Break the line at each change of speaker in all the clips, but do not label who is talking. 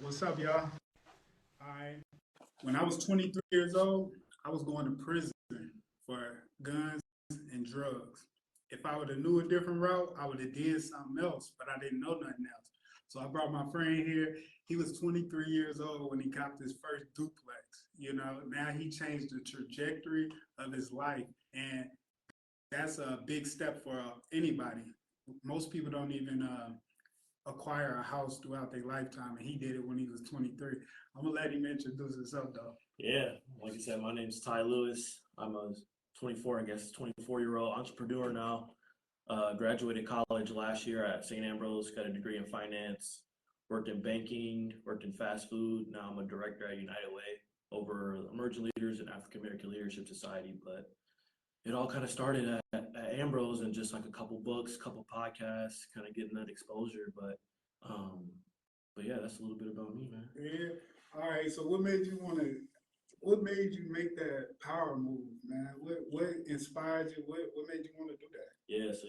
What's up, y'all? I When I was 23 years old, I was going to prison for guns and drugs. If I would have knew a different route, I would have did something else, but I didn't know nothing else. So I brought my friend here. He was 23 years old when he got his first duplex. Now he changed the trajectory of his life, and that's a big step for anybody. Most people don't even acquire a house throughout their lifetime, and he did it when he was 23. I'm gonna let him introduce himself though.
Yeah, like you said, my name's Ty Lewis. I'm a 24, I guess, 24-year-old entrepreneur now. Graduated college last year at St. Ambrose, got a degree in finance, worked in banking, worked in fast food. Now I'm a director at United Way over emerging leaders and African American Leadership Society. But it all kind of started at Ambrose and just like a couple books, couple podcasts, kind of getting that exposure. Um, but yeah, that's a little bit about me, man.
Yeah. All right. So what made you want to? What made you make that power move, man? What inspired you? What made you want to do that?
Yeah, so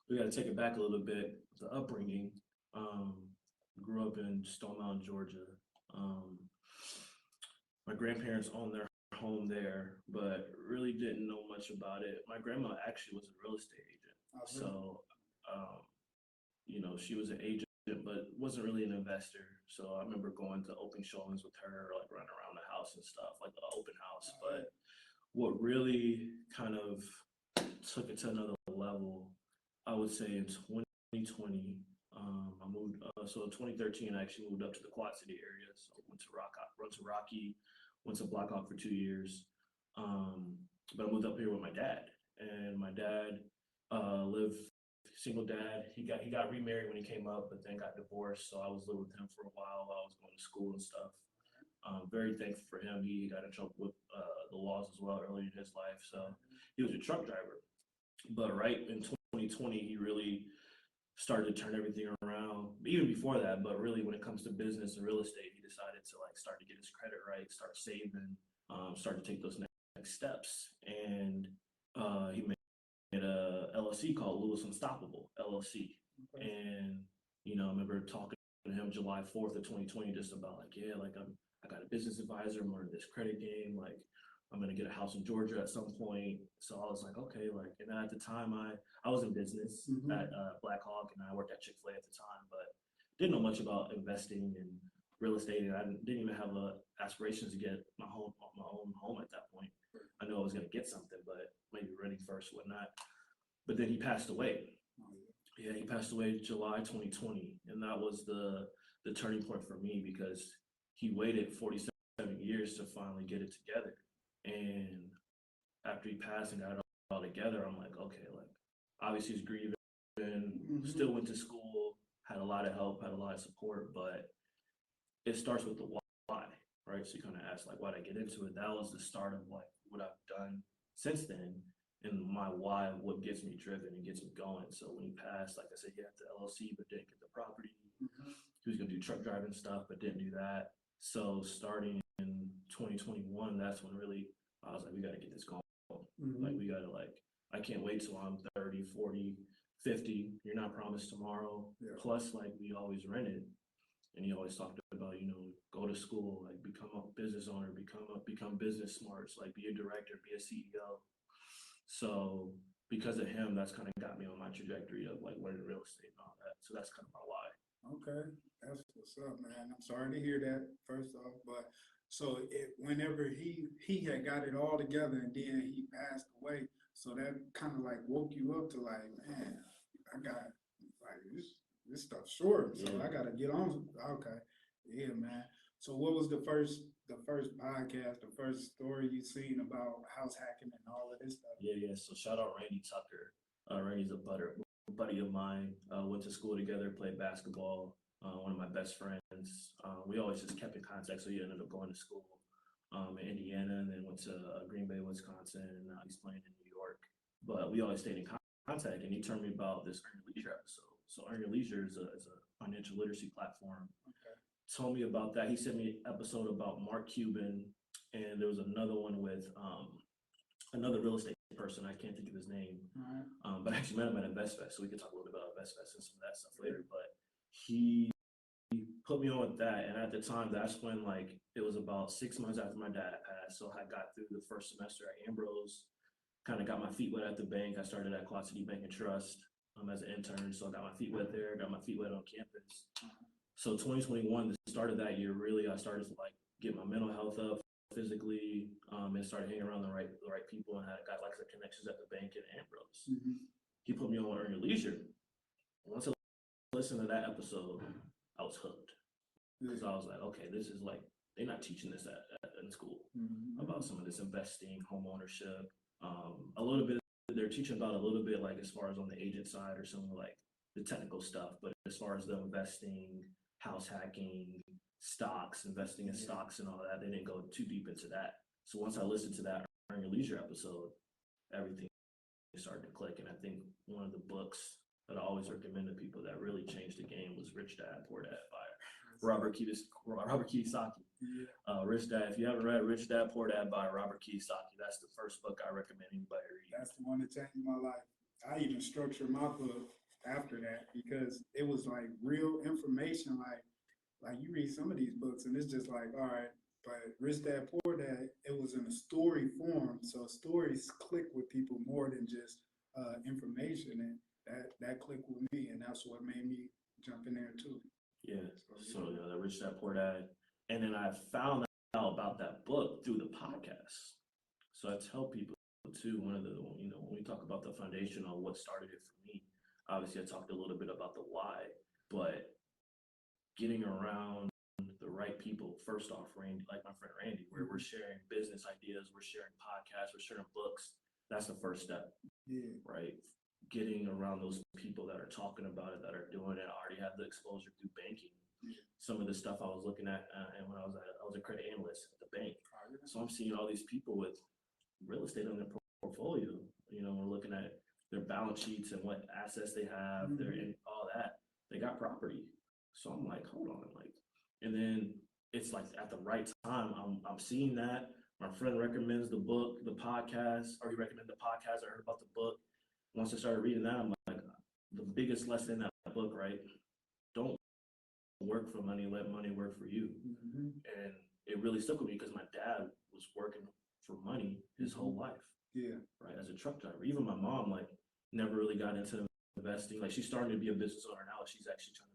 we gotta take it back a little bit. The upbringing. Um, Grew up in Stone Mountain, Georgia. Um, my grandparents owned their home there, but really didn't know much about it. My grandma actually was a real estate agent,
Oh, really?
so um, she was an agent, but wasn't really an investor. So I remember going to open showings with her, like running around the house and stuff, like the open house. But what really kind of took it to another level, I would say in 2020, I moved. So in 2013, I actually moved up to the Quad City area. So went to Rocky, went to Blackhawk for 2 years. Um, but I moved up here with my dad, and my dad lived single dad. He got remarried when he came up, but then got divorced. So I was living with him for a while while I was going to school and stuff. Very thankful for him. He got in trouble with the laws as well early in his life. So he was a truck driver. But right in 2020, he really started to turn everything around. Even before that, but really when it comes to business and real estate, he decided to like start to get his credit right, start saving, start to take those next steps. And he made a LLC called Lewis Unstoppable LLC.
Okay.
And I remember talking to him July 4th of 2020 just about like, yeah, like I got a business advisor, I'm learning this credit game, like I'm gonna get a house in Georgia at some point. So I was like, okay, like, and then at the time I was in business at Blackhawk, and I worked at Chick-fil-A at the time, but didn't know much about investing and real estate, and I didn't even have aspirations to get my own home at that point. I knew I was gonna get something, but maybe renting first, whatnot. But then he passed away. Yeah, he passed away July 2020, and that was the turning point for me because he waited 47 years to finally get it together. And after he passed and got it all together, I'm like, okay, like obviously he's grieving, still went to school, had a lot of help, had a lot of support, but it starts with the why, right? So you kind of ask like, why did I get into it? That was the start of like what I've done since then, and my why, what gets me driven and gets me going. So when he passed, like I said, he had the LLC but didn't get the property. He was gonna do truck driving stuff but didn't do that. So starting in 2021, that's when really I was like, we got to get this going. Like we got to I can't wait till I'm 30, 40, 50. You're not promised tomorrow. Yeah. Plus, like we always rented, and he always talked about, go to school, like become a business owner, become business smarts, like be a director, be a CEO. So because of him, that's kind of got me on my trajectory of like learning real estate and all that. So that's kind of my why.
Okay, that's what's up, man. I'm sorry to hear that. First off, but so whenever he had got it all together and then he passed away, so that kind of like woke you up to like, man, I got like this stuff short, so I gotta get on. Okay, yeah, man. So what was the first podcast, the first story you seen about house hacking and all of this stuff?
Yeah. So shout out Randy Tucker. Randy's a buddy of mine. Went to school together, played basketball. One of my best friends. We always just kept in contact. So he ended up going to school in Indiana, and then went to Green Bay, Wisconsin, and now he's playing in New York. But we always stayed in contact, and he told me about this Earn Your Leisure episode. So Earn Your Leisure is a financial literacy platform.
Okay.
Told me about that. He sent me an episode about Mark Cuban, and there was another one with another real estate person. I can't think of his name, but I actually met him at InvestFest, so we could talk a little bit about InvestFest and some of that stuff later. But he put put me on with that. And at the time, that's when like it was about 6 months after my dad passed. So I got through the first semester at Ambrose, kind of got my feet wet at the bank. I started at Quad City Bank and Trust as an intern. So I got my feet wet there, got my feet wet on campus. So 2021, the start of that year, really, I started to like get my mental health up physically, and started hanging around the right people, and got like the connections at the bank and Ambrose. He put me on Earn Your Leisure. Once I listened to that episode, I was hooked, because I was like, okay, this is like, they're not teaching this in school about some of this investing, home ownership. A little bit, they're teaching about a little bit like as far as on the agent side or some of like the technical stuff, but as far as the investing, house hacking, stocks, investing in stocks and all that, they didn't go too deep into that. So once I listened to that Earn Your Leisure episode, everything started to click. And I think one of the books that I always recommend to people that really changed the game was Rich Dad Poor Dad by Robert Kiyosaki. Rich Dad. If you haven't read Rich Dad Poor Dad by Robert Kiyosaki, that's the first book I recommend anybody read.
That's the one that changed my life. I even structured my book after that because it was like real information. Like you read some of these books and it's just like, all right, but Rich Dad Poor Dad, it was in a story form, so stories click with people more than just information, and that clicked with me, and that's what made me jump in there too.
Yeah. So the Rich Dad Poor Dad, and then I found out about that book through the podcast. So I tell people too, one of the, when we talk about the foundation on what started it for me, obviously I talked a little bit about the why, but getting around the right people, first off, Randy, like my friend Randy, where we're sharing business ideas, we're sharing podcasts, we're sharing books. That's the first step, right? Getting around those people that are talking about it, that are doing it, already have the exposure through banking. Some of the stuff I was looking at, and when I was a credit analyst at the bank. So I'm seeing all these people with real estate on their portfolio. We're looking at their balance sheets and what assets they have, their all that. They got property. So I'm like, hold on, and then it's like at the right time, I'm seeing that. My friend recommends the book, the podcast, or he recommended the podcast. I heard about the book. Once I started reading that, I'm like, the biggest lesson in that book, right? Don't work for money, let money work for you. And it really stuck with me because my dad was working for money his whole life. Right, as a truck driver. Even my mom, like, never really got into investing. Like, she's starting to be a business owner now. She's actually trying to,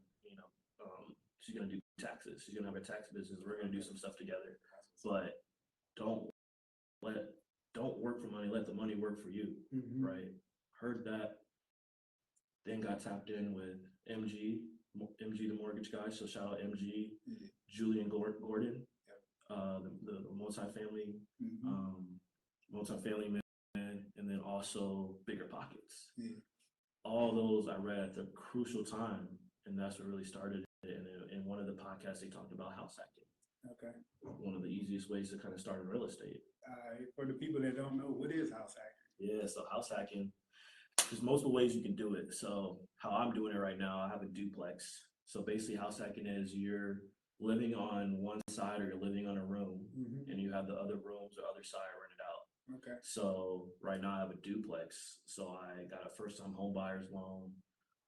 she's gonna do taxes. She's gonna have a tax business. We're gonna do some stuff together. But don't work for money. Let the money work for you. Right. Heard that. Then got tapped in with MG, the mortgage guy. So shout out MG, Julian Gordon, the multifamily, multifamily man, and then also Bigger Pockets. All those I read at the crucial time, and that's what really started it. And in one of the podcasts, they talked about house hacking. Okay. One of the easiest ways to kind of start in real estate.
For the people that don't know, what is house hacking?
Yeah, so house hacking, there's multiple ways you can do it. So how I'm doing it right now, I have a duplex. So basically house hacking is you're living on one side or you're living on a room, and you have the other rooms or other side rented out. Okay. So right now I have a duplex. So I got a first-time home buyer's loan.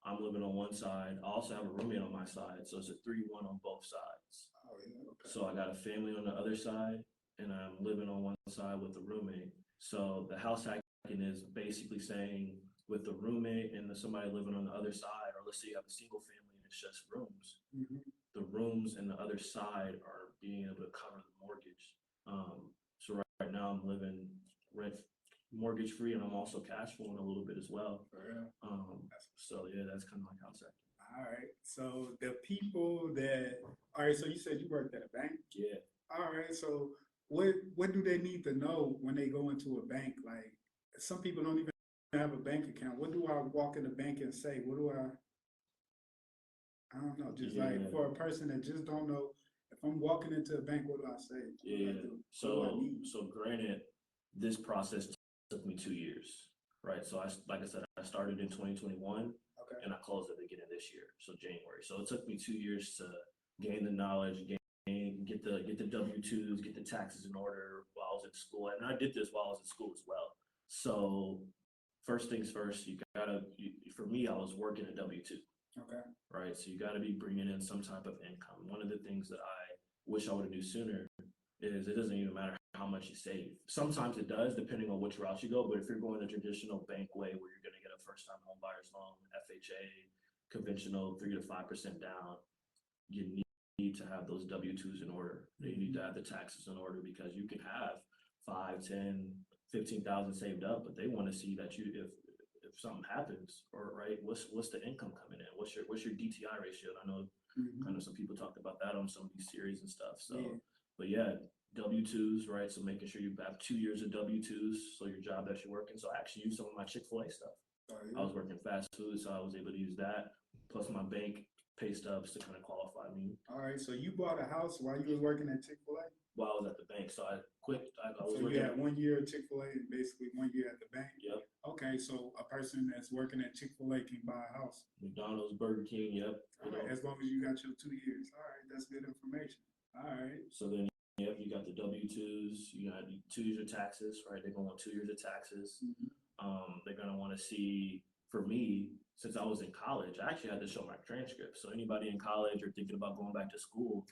I'm living on one side. I also have a roommate on my side. So it's a 3-1 on both sides. Oh, yeah. Okay. So I got a family on the other side, and I'm living on one side with the roommate. So the house hacking is basically saying with the roommate and somebody living on the other side, or let's say you have a single family and it's just rooms, the rooms and the other side are being able to cover the mortgage. So right now I'm living rent mortgage free, and I'm also cash flowing a little bit as well. So yeah, that's kind of like house hacking.
All right. So the people that, all right, so you said you worked at a bank?
Yeah.
All right. So what do they need to know when they go into a bank? Like, some people don't even have a bank account. What do I walk in the bank and say? What do I don't know, just like for a person that just don't know, if I'm walking into a bank, what do I say?
So granted, this process took me 2 years, right? So like I said, I started in 2021, and I closed at the beginning of this year, so January. So it took me 2 years to gain the knowledge, get the W-2s, get the taxes in order while I was in school, and I did this while I was in school as well. So first things first, for me, I was working a W-2.
Okay.
right? So you got to be bringing in some type of income. One of the things that I wish I would have knew sooner is it doesn't even matter how much you save. Sometimes it does, depending on which route you go. But if you're going the traditional bank way, where you're going to get a first-time home buyer's loan, FHA, conventional 3 to 5% down, you need to have those W-2s in order. You need to have the taxes in order, because you can have 5, 10, 15,000 saved up, but they want to see that you, if something happens, or right, what's the income coming in? What's your DTI ratio? And I know kind of some people talked about that on some of these series and stuff. So, but yeah, W-2s, right? So making sure you have 2 years of W-2s, so your job that you're working. So I actually use some of my Chick-fil-A stuff. I was working fast food, so I was able to use that, plus my bank pay stubs to kind of qualify me.
All right. So you bought a house while you was working at Chick-fil-A?
While I was at the bank, so I quit. I was
So
working.
you had 1 year at Chick-fil-A and basically 1 year at the bank?
Yep.
Okay, so a person that's working at Chick-fil-A can buy a house?
McDonald's, Burger King, yep.
All right, as long as you got your 2 years. All right, that's good information. All right.
So then, yep, you got the W-2s, you got 2 years of taxes, right? They're going to want 2 years of taxes. They're going to want to see, for me, since I was in college, I actually had to show my transcript. So anybody in college or thinking about going back to school,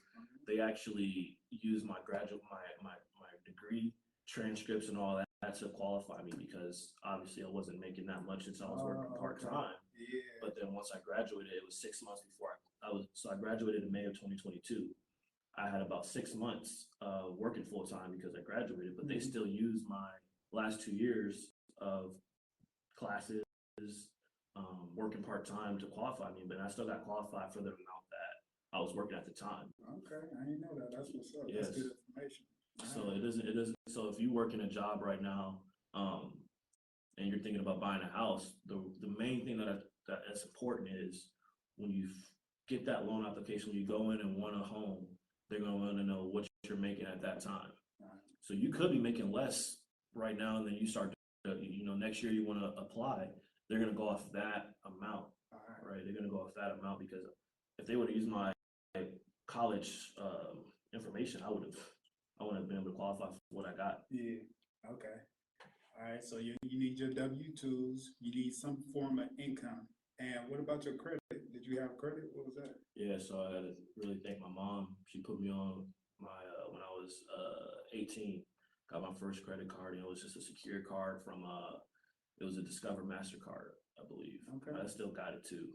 they actually use my degree transcripts and all that to qualify me, because obviously I wasn't making that much since I was working part-time.
Yeah.
But then once I graduated, it was 6 months before I graduated in May of 2022. I had about 6 months working full-time because I graduated, but they still used my last 2 years of classes, working part-time to qualify me, but I still got qualified for the amount that I was working at the time.
Okay, I didn't know that. That's what's up.
Yes.
That's good information.
So it doesn't. So if you work in a job right now, and you're thinking about buying a house, the main thing that's important is when you get that loan application, when you go in and want a home, they're going to want to know what you're making at that time. So you could be making less right now, and then you start to, next year you want to apply, they're going to go off that amount, right? They're going to go off that amount, because if they would have used my college information, I wouldn't have been able to qualify for what I got.
Yeah. Okay. All right. So you need your W-2s. You need some form of income. And what about your credit? Did you have credit? What was that?
Yeah. So I got to really thank my mom. She put me on my when I was 18. Got my first credit card, and it was just a secure card from it was a Discover MasterCard, I believe.
Okay.
I still got it too,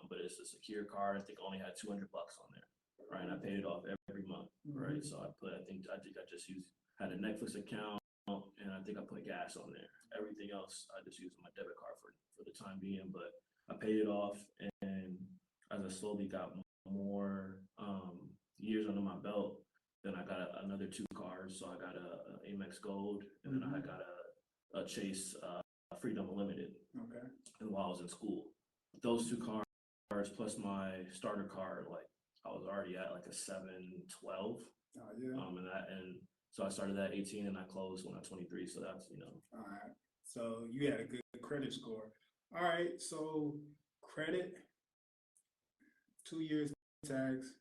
but it's a secure card. I think I only had $200 on there, right? And I paid it off every month, right? So I think I just had a Netflix account, and I think I put gas on there. Everything else I just used my debit card for the time being. But I paid it off, and as I slowly got more years under my belt, then I got another 2 cards. So I got a Amex Gold, and then I got a Chase Freedom Unlimited.
Okay.
And while I was in school, those 2 cards plus my starter card, like I was already at like a 712.
Yeah.
And so I started at 18 and I closed when I was 23. So that's,
All right. So you had a good credit score. All right. So credit, 2 years tax.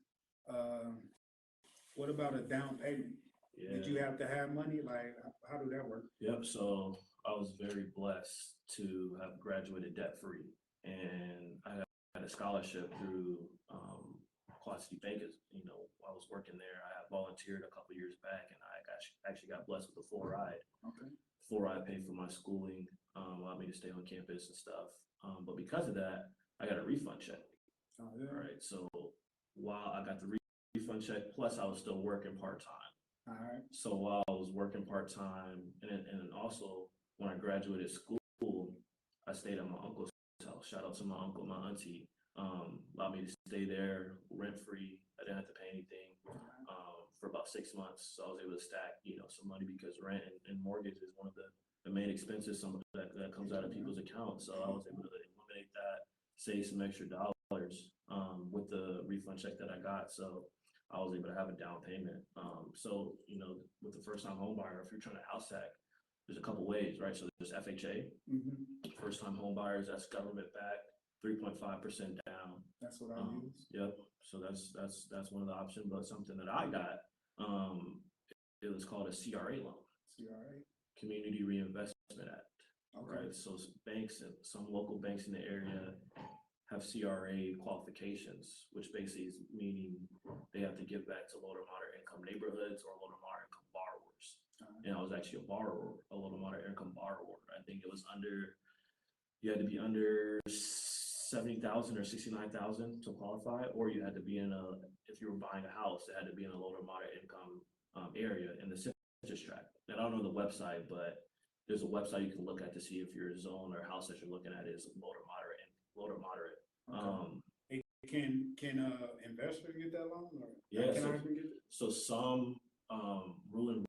What about a down payment?
Yeah.
Did you have to have money? Like, how did that work?
Yep. So I was very blessed to have graduated debt free, and I had a scholarship through Quad City Bank. While I was working there, I had volunteered a couple years back, and I actually got blessed with a full ride.
Okay.
Full ride paid for my schooling, allowed me to stay on campus and stuff. But because of that, I got a refund check.
Oh, yeah.
All right. So while I got the refund check, plus I was still working part-time.
All right.
So while I was working part-time, and also when I graduated school, I stayed at my uncle's house. Shout out to my uncle, my auntie, allowed me to stay there rent-free. I didn't have to pay anything for about 6 months. So I was able to stack, some money, because rent and mortgage is one of the main expenses that comes out of people's accounts. So I was able to eliminate that, save some extra dollars with the refund check that I got. So I was able to have a down payment. So, with the first-time home buyer, if you're trying to house hack, there's a couple ways, right? So there's FHA, first-time home buyers, that's government-backed, 3.5% down.
That's what I use.
Yep. So that's one of the options. But something that I got, it was called a CRA loan,
CRA.
Community Reinvestment Act.
Okay.
Right. So banks and some local banks in the area have CRA qualifications, which basically is meaning they have to give back to low to moderate income neighborhoods or low to moderate income borrowers. And I was actually a borrower, a low to moderate income borrower. I think it was you had to be under 70,000 or 69,000 to qualify, or you had to be if you were buying a house, it had to be in a low to moderate income area in the census tract. And I don't know the website, but there's a website you can look at to see if your zone or house that you're looking at is low to moderate.
Okay. Can investor get that loan? Or
Yeah.
can I even get it?
So some rule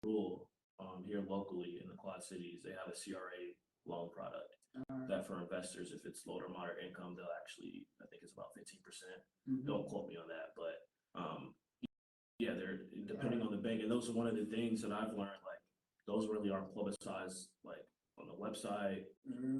here locally in the Quad Cities, they have a CRA loan product that for investors, if it's low to moderate income, they'll actually, I think it's about 15%. Don't quote me on that, but yeah, they're depending on the bank. And those are one of the things that I've learned, like those really aren't publicized, like on the website.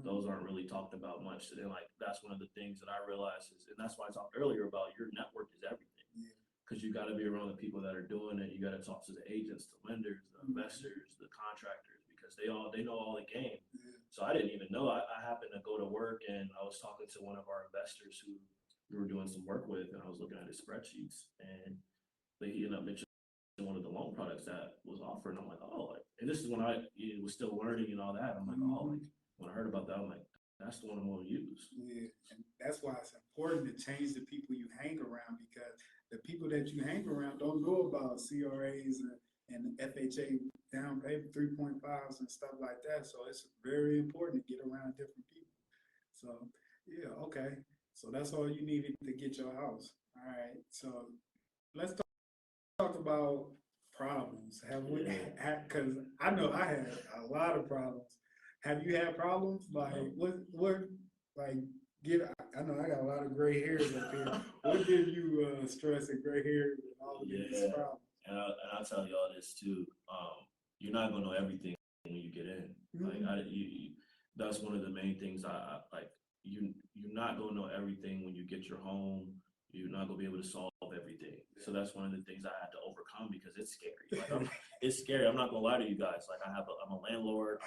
Those aren't really talked about much. So then like, that's one of the things that I realized and that's why I talked earlier about your network is everything. Because you got to be around the people that are doing it. You got to talk to the agents, the lenders, the investors, the contractors, because they know all the game. So I didn't even know. I happened to go to work and I was talking to one of our investors who we were doing some work with, and I was looking at his spreadsheets, and he ended up mentioning one of the loan products that was offered. And I'm like, oh, and this is when I was still learning and all that. I'm like, oh, when I heard about that, I'm like, that's the one I'm going to use.
Yeah, and that's why it's important to change the people you hang around, because the people that you hang around don't know about CRAs and FHA down payment 3.5s and stuff like that. So it's very important to get around different people. So yeah, okay. So that's all you needed to get your house. All right. So let's talk about problems. Have we? Because I know I had a lot of problems. Have you had problems? Like what? Like I know I got a lot of gray hairs up here. What give you stress and gray hairs and all of these problems?
And I'll tell you all this too. You're not gonna know everything when you get in. Like that's one of the main things I like. You're not gonna know everything when you get your home. You're not gonna be able to solve everything. So that's one of the things I had to overcome, because it's scary. Like it's scary. I'm not gonna lie to you guys. Like I'm a landlord.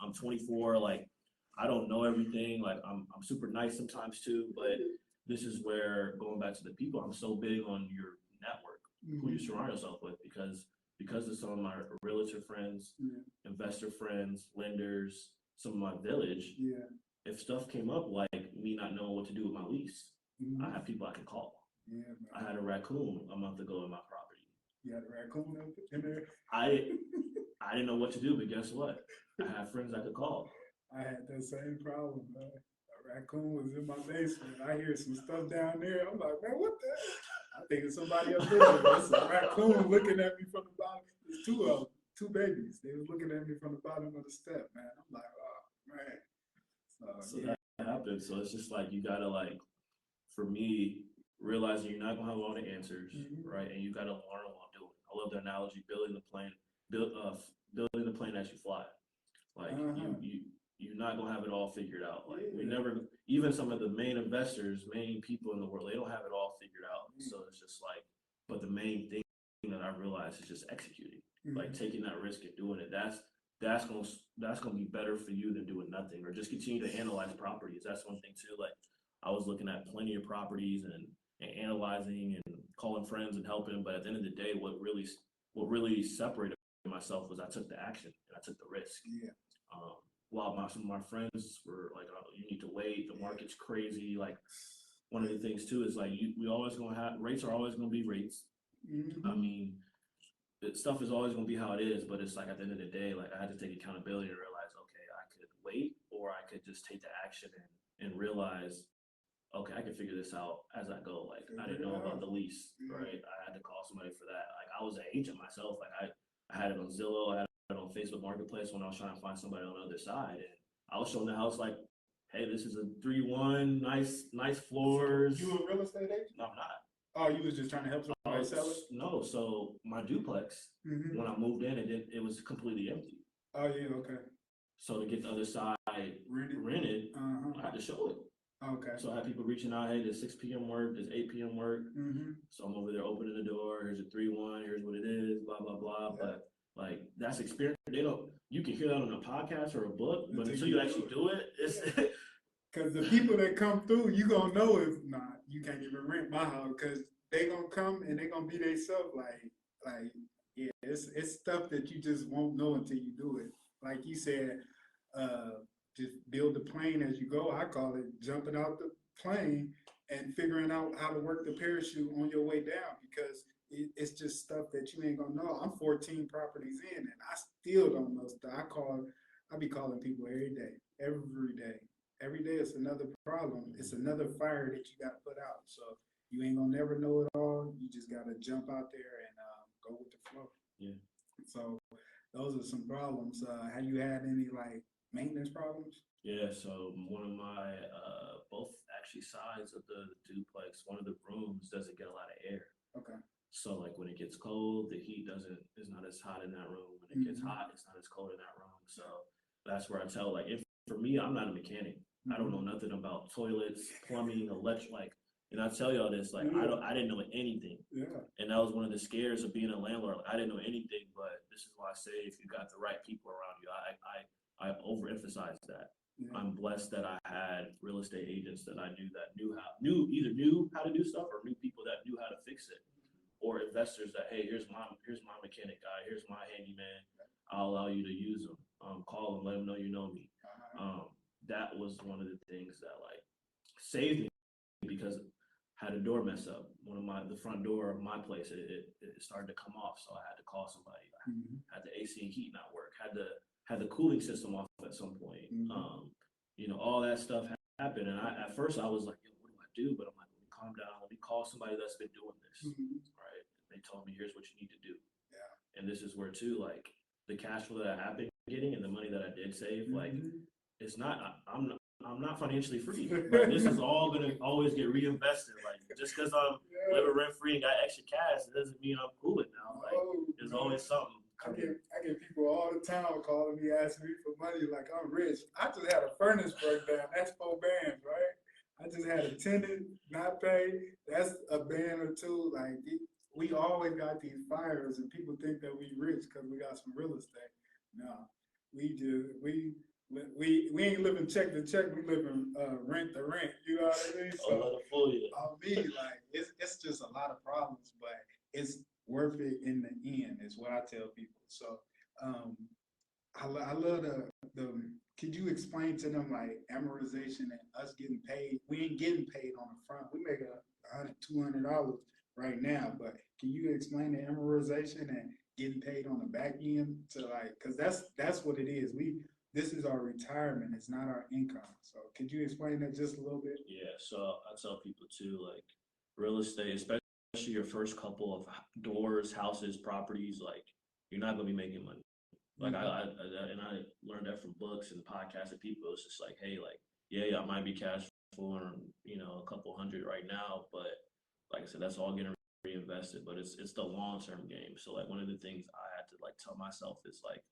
I'm 24. Like I don't know everything. Like I'm super nice sometimes too. But this is where, going back to the people, I'm so big on your network, who you surround yourself with, because of some of my realtor friends, investor friends, lenders, some of my village. If stuff came up like me not knowing what to do with my lease, I have people I can call. I had a raccoon a month ago in my property.
You had a raccoon in there?
I didn't know what to do, but guess what? I had friends I could call.
I had that same problem, man. A raccoon was in my basement. I hear some stuff down there. I'm like, man, what the hell? I think it's somebody up there. It's a raccoon looking at me from the bottom. There's two of them, two babies. They was looking at me from the bottom of the step, man. I'm like, oh, man.
So that happens. So it's just like, you gotta, like, for me, realizing you're not gonna have all the answers, right? And you gotta learn while doing it. I love the analogy, building the plane as you fly. Like you're not gonna have it all figured out. Like we never, even some of the main investors, main people in the world, they don't have it all figured out. So it's just like, but the main thing that I realized is just executing, like taking that risk and doing it. That's gonna be better for you than doing nothing, or just continue to analyze properties. That's one thing too. Like I was looking at plenty of properties and analyzing and calling friends and helping, but at the end of the day, what really separated myself was I took the action and I took the risk. While some of my friends were like, oh, you need to wait, the market's crazy. Like one of the things too is like we always gonna have rates are always gonna be rates. I mean, stuff is always gonna be how it is, but it's like at the end of the day, like I had to take accountability and realize, okay, I could wait, or I could just take the action and realize, okay, I can figure this out as I go. Like I didn't know about the lease, right? I had to call somebody for that. Like I was an agent myself. Like I had it on Zillow, I had it on Facebook Marketplace when I was trying to find somebody on the other side. And I was showing the house like, hey, this is a 3-1, nice floors.
You a real estate agent?
No, I'm not.
Oh, you was just trying to help somebody sell it?
No, so my duplex, when I moved in, it was completely empty.
Oh yeah, okay.
So to get the other side rented, I had to show it.
Okay.
So I had people reaching out, hey, there's 6 p.m. work, there's 8 p.m. work. So I'm over there opening the door, here's a 3-1, here's what it is, blah, blah, blah. But like that's experience. You can hear that on a podcast or a book, but until you actually do it, it's
Cause the people that come through, you gonna know if not, you can't even rent my house because they gonna come and they gonna be themselves. Like yeah, it's stuff that you just won't know until you do it. Like you said, just build the plane as you go. I call it jumping out the plane and figuring out how to work the parachute on your way down because it's just stuff that you ain't gonna know. I'm 14 properties in and I still don't know stuff. I be calling people every day, every day. Every day it's another problem. It's another fire that you got to put out. So you ain't gonna never know it all. You just gotta jump out there and go with the flow.
Yeah.
So those are some problems. Have you had any like maintenance problems?
Yeah, so one of my both actually sides of the duplex, one of the rooms doesn't get a lot of air.
Okay.
So like when it gets cold, the heat is not as hot in that room. When it gets hot, it's not as cold in that room. So that's where I tell like if for me, I'm not a mechanic. I don't know nothing about toilets, plumbing, electric, like, and I tell y'all this, like, I didn't know anything.
Yeah.
And that was one of the scares of being a landlord. Like, I didn't know anything, but this is why I say if you got the right people around you, I overemphasize that.
Yeah.
I'm blessed that I had real estate agents that I knew that either knew how to do stuff or knew people that knew how to fix it, or investors that hey, here's my mechanic guy, here's my handyman. I'll allow you to use them. Call them, let them know you know me. That was one of the things that like saved me because I had a door mess up. The front door of my place, it started to come off, so I had to call somebody. Had the AC and heat not work. Had the cooling system off at some point. You know, all that stuff happened, and at first I was like, yo, what do I do? But I'm like, let me calm down. Let me call somebody that's been doing this, right? They told me here's what you need to do.
Yeah.
And this is where too, like the cash flow that I have been getting and the money that I did save, like. It's not. I'm not financially free, but this is all gonna always get reinvested. Like just because I'm living rent free and got extra cash, it doesn't mean I'm cooling now. Like there's always something.
I get people all the time calling me asking me for money like I'm rich. I just had a furnace breakdown. That's 4 bands, right? I just had a tenant not pay. That's a band or two. Like we always got these fires, and people think that we rich because we got some real estate. No, we ain't living check to check. We living rent to rent. You know what I mean? So on me, like it's just a lot of problems, but it's worth it in the end. Is what I tell people. So I love the. Could you explain to them like amortization and us getting paid? We ain't getting paid on the front. We make $200 right now, but can you explain the amortization and getting paid on the back end to like? Because that's what it is. This is our retirement. It's not our income. So could you explain that just a little bit?
Yeah. So I tell people too, like real estate, especially your first couple of doors, houses, properties, like you're not gonna be making money. Like I learned that from books and podcasts and people. It's just like, hey, like yeah, I might be cash flowing, you know, a couple hundred right now, but like I said, that's all getting reinvested. But it's the long term game. So like one of the things I had to like tell myself is like,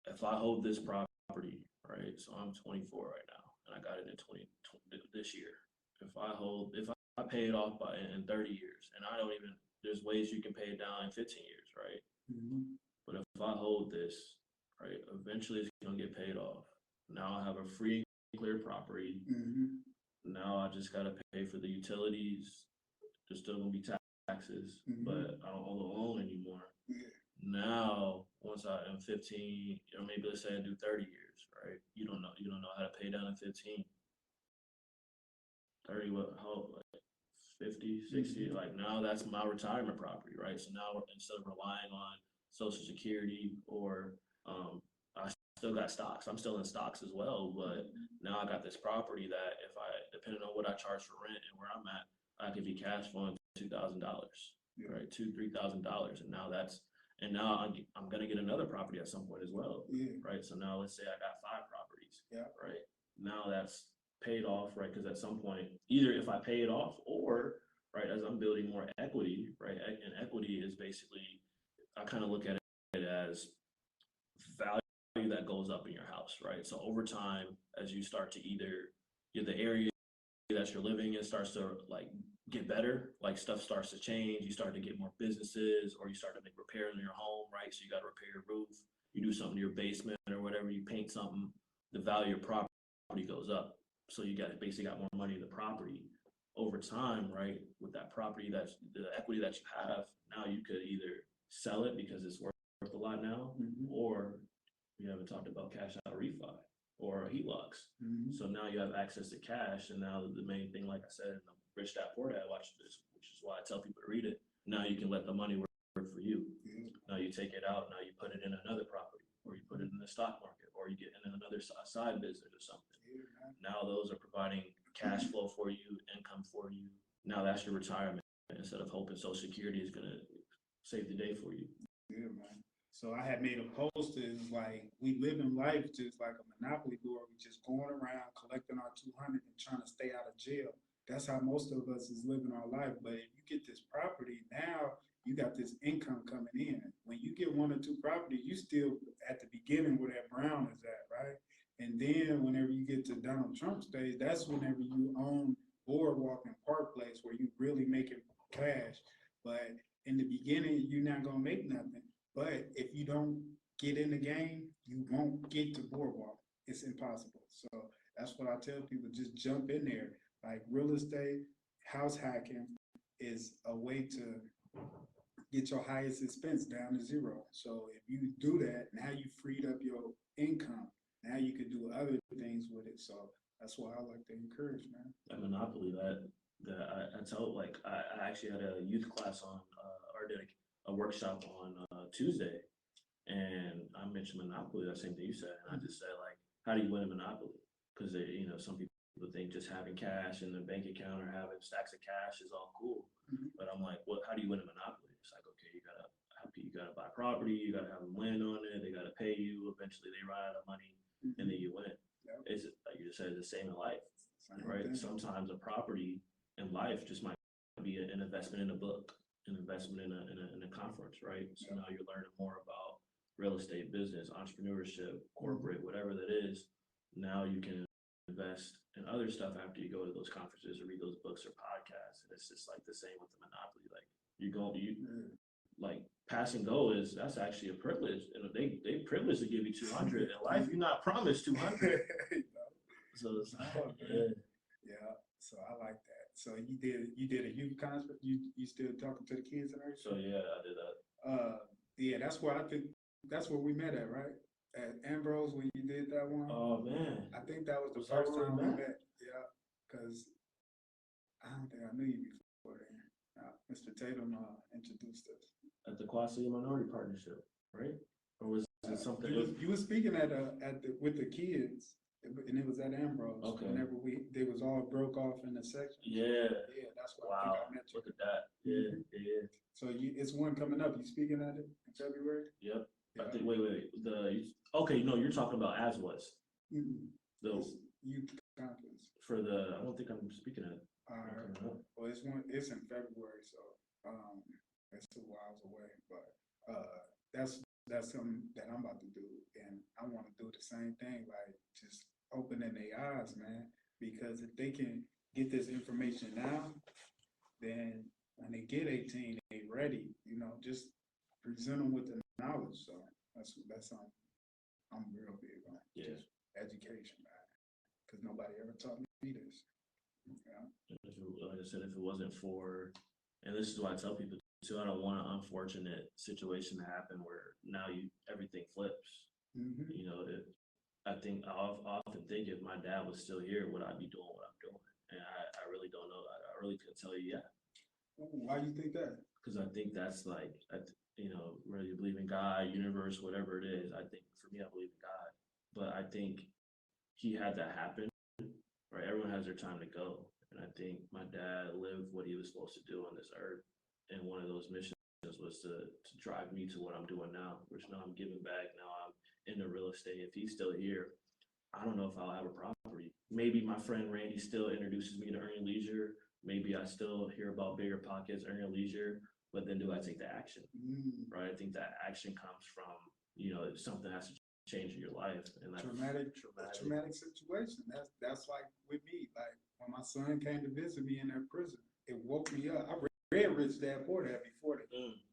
if I hold this property, right? So I'm 24 right now, and I got it in 20 this year. If I pay it off in 30 years, and there's ways you can pay it down in 15 years, right? But if I hold this, right, eventually it's gonna get paid off. Now I have a free and clear property. Now I just gotta pay for the utilities. There's still gonna be taxes, but I don't own the loan anymore. Now, once I am 15, or maybe let's say I do 30 years, right? You don't know how to pay down in 15. 30, how, like 50, 60, like now that's my retirement property, right? So now instead of relying on Social Security or I still got stocks. I'm still in stocks as well, but now I got this property that depending on what I charge for rent and where I'm at, I could be cash flowing $2,000, right? $2,000, $3,000, and now I'm gonna get another property at some point as well, right? So now let's say I got 5 properties, right? Now that's paid off, right? Because at some point, either if I pay it off or, right, as I'm building more equity, right? And equity is basically, I kind of look at it as value that goes up in your house, right? So over time, as you start to the area that you're living in starts to like get better, like stuff starts to change, you start to get more businesses, or you start to make repairs in your home, right? So you got to repair your roof, you do something to your basement or whatever, you paint something, the value of property goes up. So you basically got more money in the property over time, right? With that property, that's the equity that you have, now you could either sell it because it's worth a lot now, or we haven't talked about cash out refi or HELOCs. So now you have access to cash, and now the main thing, like I said, in the Rich Dad Poor Dad, watch this, which is why I tell people to read it. Now you can let the money work for you. Now you take it out, now you put it in another property, or you put it in the stock market, or you get in another side business or something. Now those are providing cash flow for you, income for you. Now that's your retirement, instead of hoping Social Security is gonna save the day for you.
Yeah, man. So I had made a post is like, we live in life just like a monopoly board. We just going around collecting our 200 and trying to stay out of jail. That's how most of us is living our life. But if you get this property, now you got this income coming in. When you get 1 or 2 properties, you still at the beginning where that brown is at, right? And then whenever you get to Donald Trump stage, that's whenever you own Boardwalk and Park Place, where you really making cash. But in the beginning, you're not gonna make nothing. But if you don't get in the game, you won't get to Boardwalk. It's impossible. So that's what I tell people, just jump in there. Like real estate, house hacking is a way to get your highest expense down to 0. So if you do that, now you freed up your income. Now you could do other things with it. So that's why I like to encourage, man.
That monopoly, that I tell, like, I actually had a youth class on, or did a workshop on Tuesday, and I mentioned monopoly, that same thing you said, and I just said, like, how do you win a monopoly? Because some people think just having cash in the bank account or having stacks of cash is all cool, but I'm like, how do you win a monopoly? It's like, okay, you gotta buy property, you gotta have them land on it, they gotta pay you, eventually they run out of money, and then you win. It's like you just said, it's the same in life, right? Sometimes a property in life just might be an investment in a book, an investment in a conference, right? So now you're learning more about real estate, business, entrepreneurship, corporate, whatever that is. Now you can invest in other stuff after you go to those conferences or read those books or podcasts. And it's just like the same with the monopoly. Like like pass and go that's actually a privilege. And they privilege to give you 200 in life. You're not promised 200. So it's
yeah. So I like that. So you did a youth concert. You still talking to the kids and everything?
So yeah, I did that.
Yeah, that's where I think that's where we met at, right? At Ambrose when you did that one.
Oh man,
I think that was the first time we met. Yeah, because I don't think I knew you before then. Mr. Tatum introduced us
at the Quad City Minority Partnership, right? Or was it something?
You was speaking with the kids, and it was at Ambrose.
Okay.
Whenever they was all broke off in the section.
Yeah.
Yeah, that's why
wow.
I think I met you.
Look at that. Yeah.
So it's one coming up. You speaking at it in February?
Yep. Yeah. I think. Wait. Okay. No, you're talking about as was. The
youth conference.
For the. I don't think I'm speaking at it.
Well, it's in February, so that's 2 hours away. But that's something that I'm about to do, and I want to do the same thing, like just opening their eyes, man. Because if they can get this information now, then when they get 18, they ready. Just present them with the knowledge. So that's something I'm real big on.
Yeah.
Just education, man. Because nobody ever taught me this. Yeah.
Like I said, if it wasn't for, and this is why I tell people too, I don't want an unfortunate situation to happen where now everything flips. I think I often think if my dad was still here, would I be doing what I'm doing? And I really don't know. I really couldn't tell you yet.
Why do you think that?
Because I think that's like, whether you believe in God, universe, whatever it is. I think for me, I believe in God, but I think he had that happen. Right, everyone has their time to go, and I think my dad lived what he was supposed to do on this earth, and one of those missions was to drive me to what I'm doing now, which now I'm giving back. Now I'm into real estate. If he's still here, I don't know if I'll have a property. Maybe my friend Randy still introduces me to Earning Leisure. Maybe I still hear about Bigger Pockets, Earning Leisure, but then do I take the action? Right, I think that action comes from if something has to change in your life, and that
traumatic situation. That's like with me. Like when my son came to visit me in that prison, it woke me up. I read Rich Dad Poor Dad before that.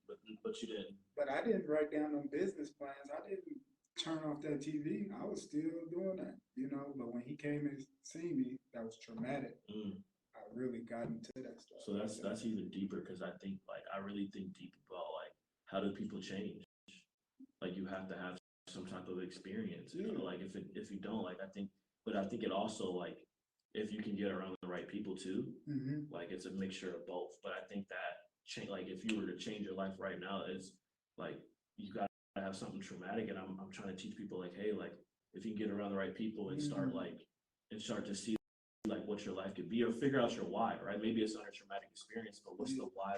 But you didn't.
But I didn't write down them business plans. I didn't turn off that TV, I was still doing that, you know. But when he came and seen me, that was traumatic. I really got into that stuff.
So that's even deeper because I think like I really think deep about like how do people change? Like you have to have some type of experience. You know? Like if you don't, like I think, but I think it also like if you can get around the right people too, like it's a mixture of both. But I think that change, like if you were to change your life right now, is like you got to have something traumatic. And I'm trying to teach people like, hey, like if you can get around the right people and start like and start to see like what your life could be or figure out your why, right? Maybe it's not a traumatic experience, but what's the why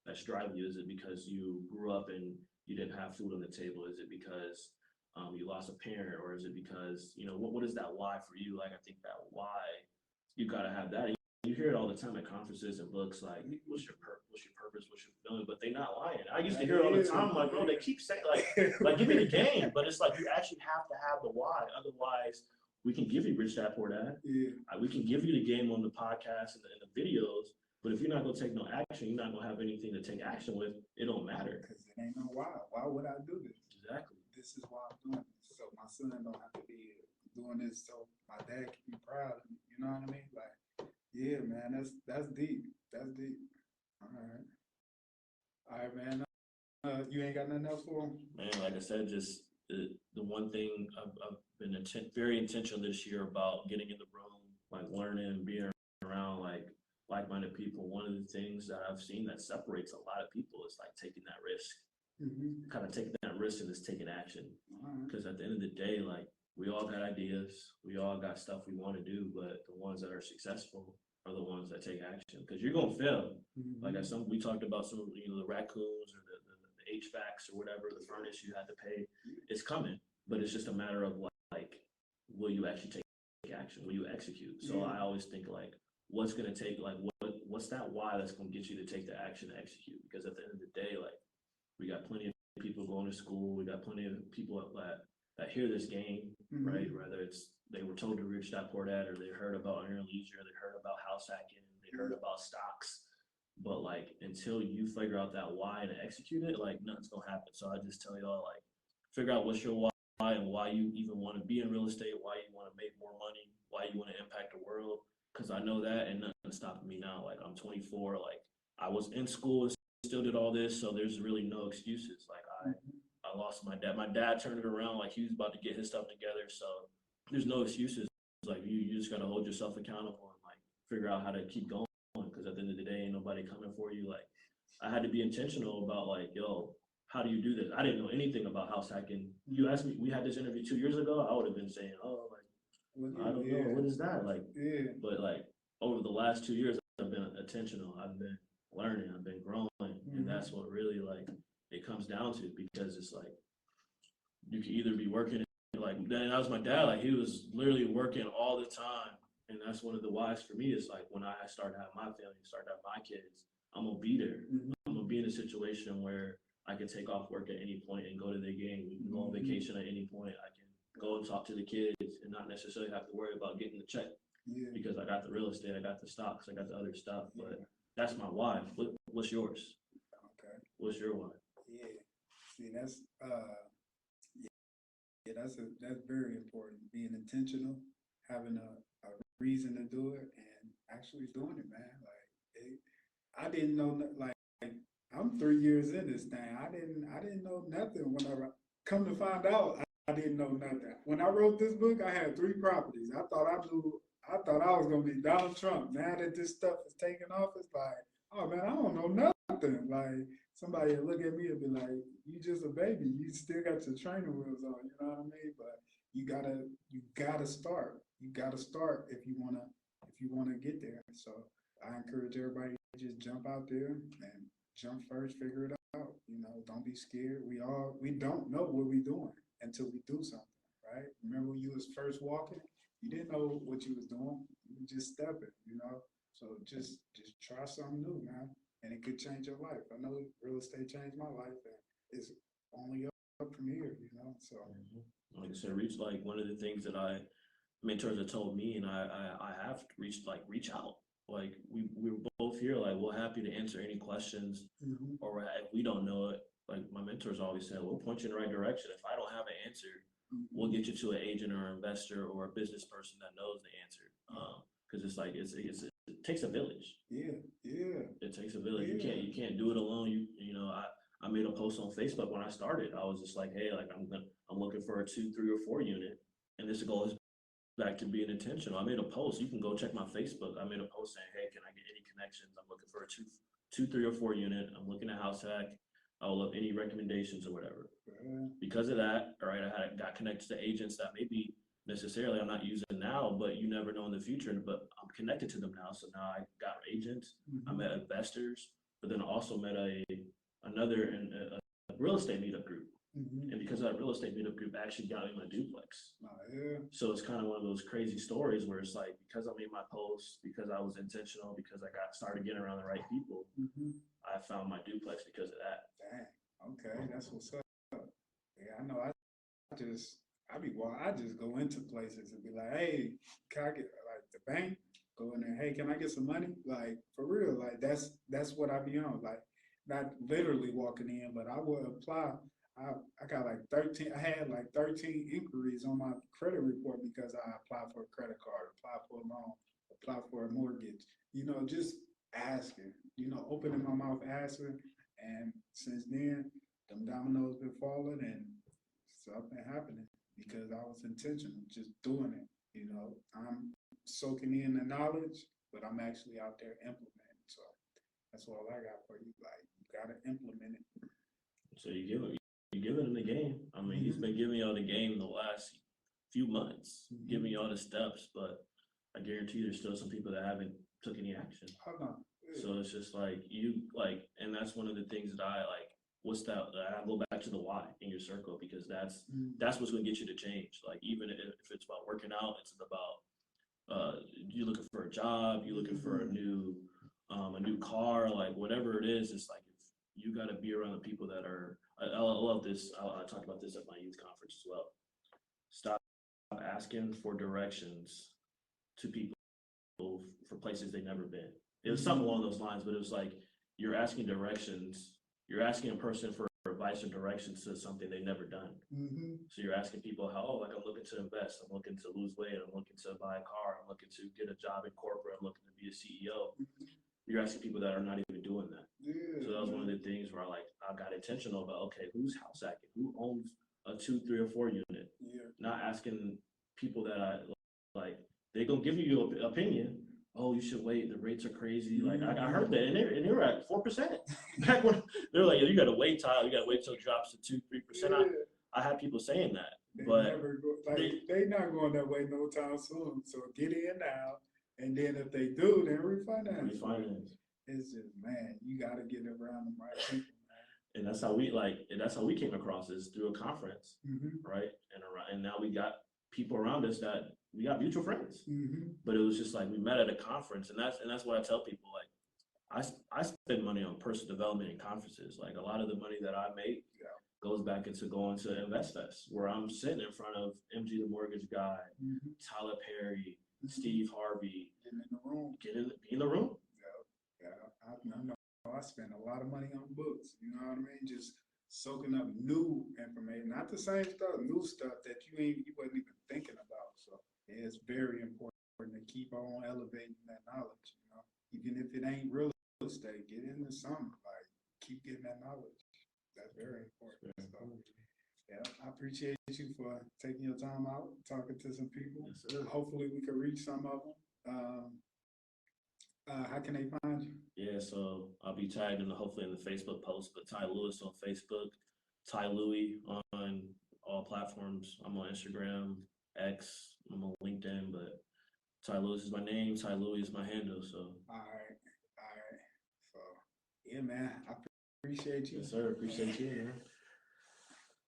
that's driving you? Is it because you grew up and you didn't have food on the table? Is it because you lost a parent, or is it because what is that why for you? Like I think that why you got to have that. You hear it all the time at conferences and books, like what's your purpose, what's your feeling? But they're not lying. I used to hear it all the time. I'm like, bro, they keep saying like give me the game, but it's like you actually have to have the why. Otherwise, we can give you Rich Dad Poor Dad. We can give you the game on the podcast and the videos, but if you're not gonna take no action, you're not gonna have anything to take action with. It don't matter.
Because it ain't no why. Why would I do this?
Exactly.
This is why I'm doing this. So my son don't have to be doing this so my dad can be proud of me. You know what I mean? Like, yeah, man, that's deep. That's deep. All right. All right, man. You ain't got nothing else for him?
Man, like I said, just the one thing I've been very intentional this year about getting in the room, like learning, being around like-minded people. One of the things that I've seen that separates a lot of people is like taking that risk. Kind of taking that risk and just taking action. Because at the end of the day, like we all got ideas, we all got stuff we want to do, but the ones that are successful are the ones that take action. Because you're gonna fail. Like we talked about some, the raccoons or the HVACs or whatever, the furnace you had to pay. It's coming, but it's just a matter of like, will you actually take action? Will you execute? So I always think like, what's gonna take like what's that why that's gonna get you to take the action to execute? Because at the end of the day, like we got plenty of people going to school. We got plenty of people that hear this game, right? Whether it's they were told to Rich Dad Poor Dad, or they heard about earned leisure, they heard about house hacking, they heard about stocks. But like until you figure out that why and execute it, like nothing's gonna happen. So I just tell y'all like figure out what's your why and why you even want to be in real estate, why you want to make more money, why you want to impact the world. Because I know that, and nothing's stopping me now. Like I'm 24, like I was in school and still did all this, so there's really no excuses. Like I lost my dad. My dad turned it around, like he was about to get his stuff together. So there's no excuses. Like you just gotta hold yourself accountable and like figure out how to keep going. Because at the end of the day, ain't nobody coming for you. Like I had to be intentional about like, yo, how do you do this? I didn't know anything about house hacking. You asked me, we had this interview 2 years ago. I would have been saying, oh, like I don't know, what is that? Like, but like over the last 2 years, I've been intentional. I've been learning. I've been growing, and that's what really like it comes down to. Because it's like you can either be working like that was my dad. Like he was literally working all the time. And that's one of the whys for me is like when I start to have my family, start to have my kids, I'm gonna be there. I'm gonna be in a situation where I can take off work at any point and go to the game. We can go on vacation at any point. I can go and talk to the kids and not necessarily have to worry about getting the check because I got the real estate, I got the stocks, I got the other stuff. But that's my why. What's yours?
Okay.
What's your why?
Yeah. See, that's that's very important. Being intentional, having a reason to do it, and actually doing it, man. Like I didn't know, like I'm 3 years in this thing. I didn't know nothing. When I come to find out, I didn't know nothing. When I wrote this book, I had 3 properties. I thought I was gonna be Donald Trump. Now that this stuff is taking off, it's like, oh man, I don't know nothing. Like somebody would look at me and be like, you just a baby. You still got your training wheels on. You know what I mean? But you gotta start. You gotta start if you wanna get there. So I encourage everybody to just jump out there and jump first, figure it out. You know, don't be scared. We don't know what we're doing until we do something, right? Remember when you was first walking, you didn't know what you was doing. You were just stepping, you know. So just try something new, man, and it could change your life. I know real estate changed my life, and it's only up from here, you know. So
like I said, like one of the things that mentors have told me, and I have reach out. Like we were both here, like we're happy to answer any questions, or if we don't know it, like my mentors always said, we'll point you in the right direction. If I don't have an answer, we'll get you to an agent or an investor or a business person that knows the answer. Because it's like it takes a village.
Yeah, yeah.
It takes a village.
Yeah.
You can't do it alone. You know, I made a post on Facebook when I started. I was just like, hey, like I'm looking for a 2, 3, or 4 unit, and this goes back to being intentional. I made a post. You can go check my Facebook. I made a post saying, hey, can I get any connections? I'm looking for a 2, 2, 3, or 4 unit. I'm looking at house hack. I will love any recommendations or whatever. Because of that, all right, I got connected to agents that maybe necessarily I'm not using now, but you never know in the future. But I'm connected to them now. So now I got agents. I met investors, but then I also met a real estate meetup group. And because of that real estate meetup group actually got me my duplex. So it's kind of one of those crazy stories where it's like, because I made my posts, because I was intentional, because I started getting around the right people, I found my duplex because of that.
Dang. Okay, that's what's up. Yeah, I know. I just go into places and be like, hey, can I get like the bank? Go in there, hey, can I get some money? Like for real, like that's what I be on. Like not literally walking in, but I would apply. I got like 13. I had like 13 inquiries on my credit report because I applied for a credit card, applied for a loan, applied for a mortgage. You know, just asking. You know, opening my mouth, asking, and since then, them dominoes been falling and stuff been happening because I was intentional, just doing it. You know, I'm soaking in the knowledge, but I'm actually out there implementing. So that's all I got for you. Like you gotta implement it.
So you give him the game. I mean, he's been giving y'all the game the last few months, giving y'all the steps, but I guarantee there's still some people that haven't took any action. So it's just like and that's one of the things that I like. What's that? I go back to the why in your circle because that's what's going to get you to change. Like even if it's about working out, it's about you looking for a job, you looking for a new car, like whatever it is. It's like if you got to be around the people that are. I love this. I talked about this at my youth conference as well. Stop asking for directions to people for places they've never been. It was something along those lines, but it was like you're asking directions. You're asking a person for advice or directions to something they've never done. So you're asking people how, like I'm looking to invest, I'm looking to lose weight, I'm looking to buy a car, I'm looking to get a job in corporate, I'm looking to be a CEO. You're asking people that are not even doing that. So that was one of the things where I got intentional about, okay, who's house hacking? Who owns a 2, 3, or 4 unit? Not asking people that I like, they're gonna give you your opinion. Oh, you should wait. The rates are crazy. Like I heard that, and they were at 4%. Back when they're like, you gotta wait, Tyler. You gotta wait till it drops to 2, 3%. I had people saying that, but
they not going that way no time soon. So get in now, and then if they do, then refinance. It's just you gotta get around the right people.
And that's how we came across is through a conference, right? And now we got people around us that we got mutual friends, but it was just like we met at a conference, and that's what I tell people. Like I spend money on personal development and conferences. Like a lot of the money that I make goes back into going to InvestFest, where I'm sitting in front of MG the Mortgage Guy, Tyler Perry, Steve Harvey, be in the room.
I know. I spend a lot of money on books. You know what I mean? Just soaking up new information, not the same stuff, new stuff that you wasn't even thinking about. So it's very important to keep on elevating that knowledge. You know, even if it ain't real estate, get into something. Like keep getting that knowledge. That's very important. So, yeah, I appreciate you for taking your time out, talking to some people.
Yes,
hopefully, we can reach some of them. How can they find you?
Yeah, so I'll be tagged hopefully in the Facebook post, but Ty Lewis on Facebook, Ty Louie on all platforms. I'm on Instagram, X, I'm on LinkedIn, but Ty Lewis is my name, Ty Louie is my handle. So
all right. So yeah, man, I appreciate you.
Yes, sir. Appreciate you, man.